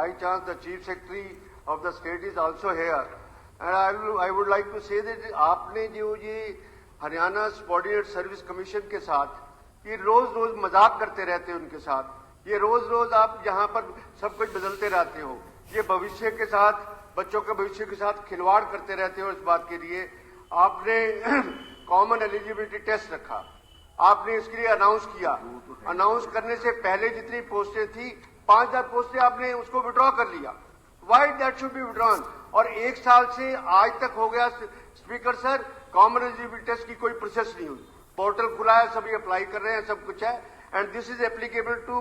By chance, the Chief Secretary of the state is also here, and I would like to say that आपने जो ये Haryana subordinate service commission के साथ ये रोज मजाक करते रहते हैं उनके साथ, ये रोज आप यहाँ पर सब कुछ बदलते रहते हो, ये भविष्य के साथ बच्चों के भविष्य के साथ खिलवाड़ करते रहते हो। इस बात के लिए आपने कॉमन एलिजिबिलिटी टेस्ट रखा, आपने इसके लिए अनाउंस किया, अनाउंस करने से पहले जितनी पोस्टें थी 5000 पोस्टें आपने उसको विड्रॉ कर लिया। Why that should be withdrawn? और एक साल से आज तक हो गया speaker sir, common eligibility test की कोई प्रोसेस नहीं हुई। पोर्टल खुला है, सभी अप्लाई कर रहे हैं, सब कुछ है, and this is applicable to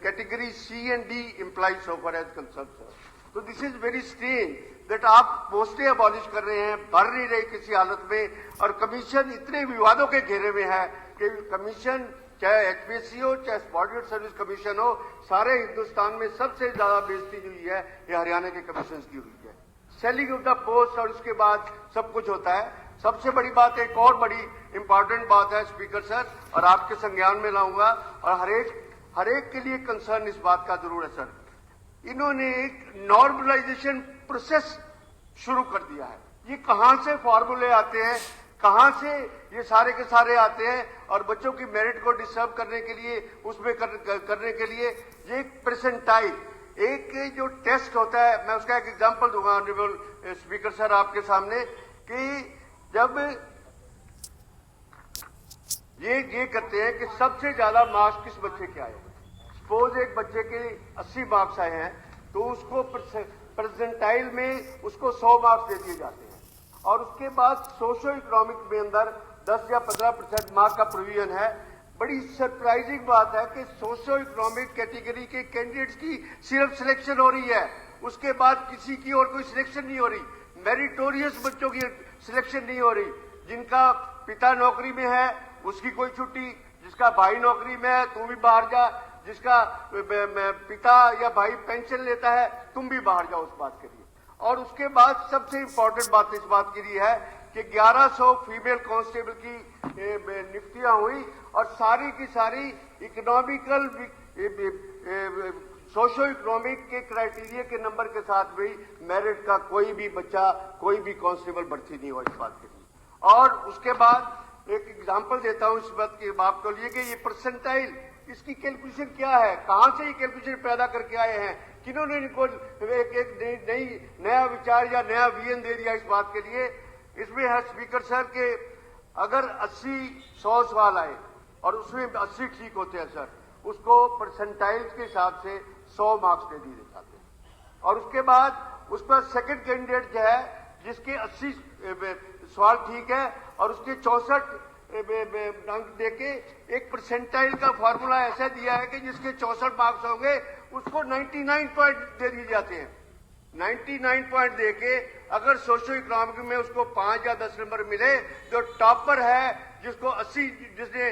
category C and D employees so far as concern sir. तो this is very strange that आप पोस्टें अबॉलिश कर रहे हैं, भर नहीं रहे किसी हालत में, और कमीशन इतने विवादों के घेरे में है कि कमीशन चाहे एचपीएससी हो चाहे सबऑर्डिनेट सर्विस कमीशन हो, सारे हिंदुस्तान में सबसे ज्यादा बेइज्जती हुई है ये हरियाणा के कमीशन की हुई है। सेलिंग ऑफ द पोस्ट और उसके बाद सब कुछ होता है। सबसे बड़ी बात, एक और बड़ी इंपॉर्टेंट बात है स्पीकर सर, और आपके संज्ञान में लाऊंगा, और हर एक के लिए कंसर्न इस बात का जरूर है सर, इन्होंने एक नॉर्मलाइजेशन प्रोसेस शुरू कर दिया है। ये कहां से फॉर्मूले आते हैं, कहां से ये सारे के सारे आते हैं, और बच्चों की मेरिट को डिस्टर्ब करने के लिए, उसमें करने के लिए ये एक परसेंटाइल, एक जो टेस्ट होता है, मैं उसका एक एग्जांपल दूंगा ऑनरेबल स्पीकर सर आपके सामने, कि जब ये करते हैं कि सबसे ज्यादा मार्क्स किस बच्चे के आए, सपोज एक बच्चे के 80 मार्क्स आए हैं तो उसको परसेंटाइल में उसको 100 मार्क्स दे दिए जाते हैं, और उसके बाद सोशो इकोनॉमिक में अंदर 10 या 15% मार्क का प्रोविजन है। बड़ी सरप्राइजिंग बात है कि सोशो इकोनॉमिक कैटेगरी के कैंडिडेट्स की सिर्फ सिलेक्शन हो रही है, उसके बाद किसी की और कोई सिलेक्शन नहीं हो रही, मेरिटोरियस बच्चों की सिलेक्शन नहीं हो रही। जिनका पिता नौकरी में है उसकी कोई छुट्टी, जिसका भाई नौकरी में है तुम भी बाहर जा, जिसका पिता या भाई पेंशन लेता है तुम भी बाहर जाओ उस बात के लिए। और उसके बाद सबसे इंपॉर्टेंट बात इस बात के लिए है कि 1100 फीमेल कांस्टेबल की नियुक्तियां हुई, और सारी की सारी इकोनॉमिकल सोशो इकोनॉमिक के क्राइटेरिया के नंबर के साथ भी मेरिट का कोई भी बच्चा, कोई भी कांस्टेबल भर्ती नहीं हुआ इस बात के लिए। और उसके बाद एक एग्जांपल देता हूं इस बात के बात को लिए कि ये परसेंटाइल, इसकी कैलकुलेशन क्या है, कहां से ये कैलकुलेशन पैदा करके आए हैं, किन्होंने इनको एक नया विचार या नया विजन दे दिया इस बात के लिए। इसमें है स्पीकर सर के अगर 80-100 सवाल आए और उसमें 80 ठीक होते हैं सर, उसको परसेंटाइल के हिसाब से 100 मार्क्स दे दिए जाते हैं, और उसके बाद उस पर सेकंड कैंडिडेट जो है जिसके 80 सवाल ठीक है और उसके 64 अंक देके एक परसेंटाइल का फॉर्मूला ऐसा दिया है कि जिसके 64 मार्क्स होंगे उसको 99 पॉइंट दे दिए जाते हैं। 99 पॉइंट देके अगर सोशो इकोनॉमिक में उसको 5 या 10 नंबर मिले, जो टॉपर है जिसको 80, जिसने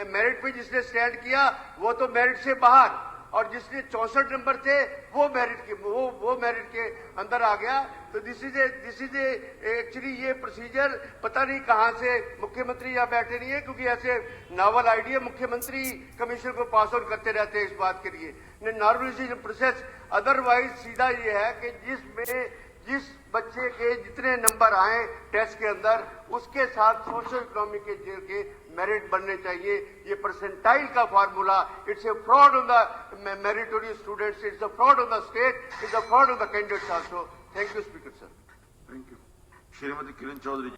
मेरिट पे जिसने स्टैंड किया वो तो मेरिट से बाहर, और जिसने 64 नंबर थे वो मेरिट के अंदर आ गया। तो दिस इज एक्चुअली ये प्रोसीजर पता नहीं कहां से मुख्यमंत्री यहाँ बैठे नहीं है, क्योंकि ऐसे नावल आइडिया मुख्यमंत्री कमीशन को पास ऑन करते रहते हैं इस बात के लिए नॉर्मलाइजेशन प्रोसेस। अदरवाइज सीधा ये है कि जिस बच्चे के जितने नंबर आए टेस्ट के अंदर उसके साथ सोशल इकोनॉमिक के मेरिट बनने चाहिए। ये परसेंटाइल का formula, it's a fraud on the meritorious students, it's a fraud on the state, it's a fraud on the candidates also. Thank you speaker sir. Thank you. Shrimati Kiran Chaudhary.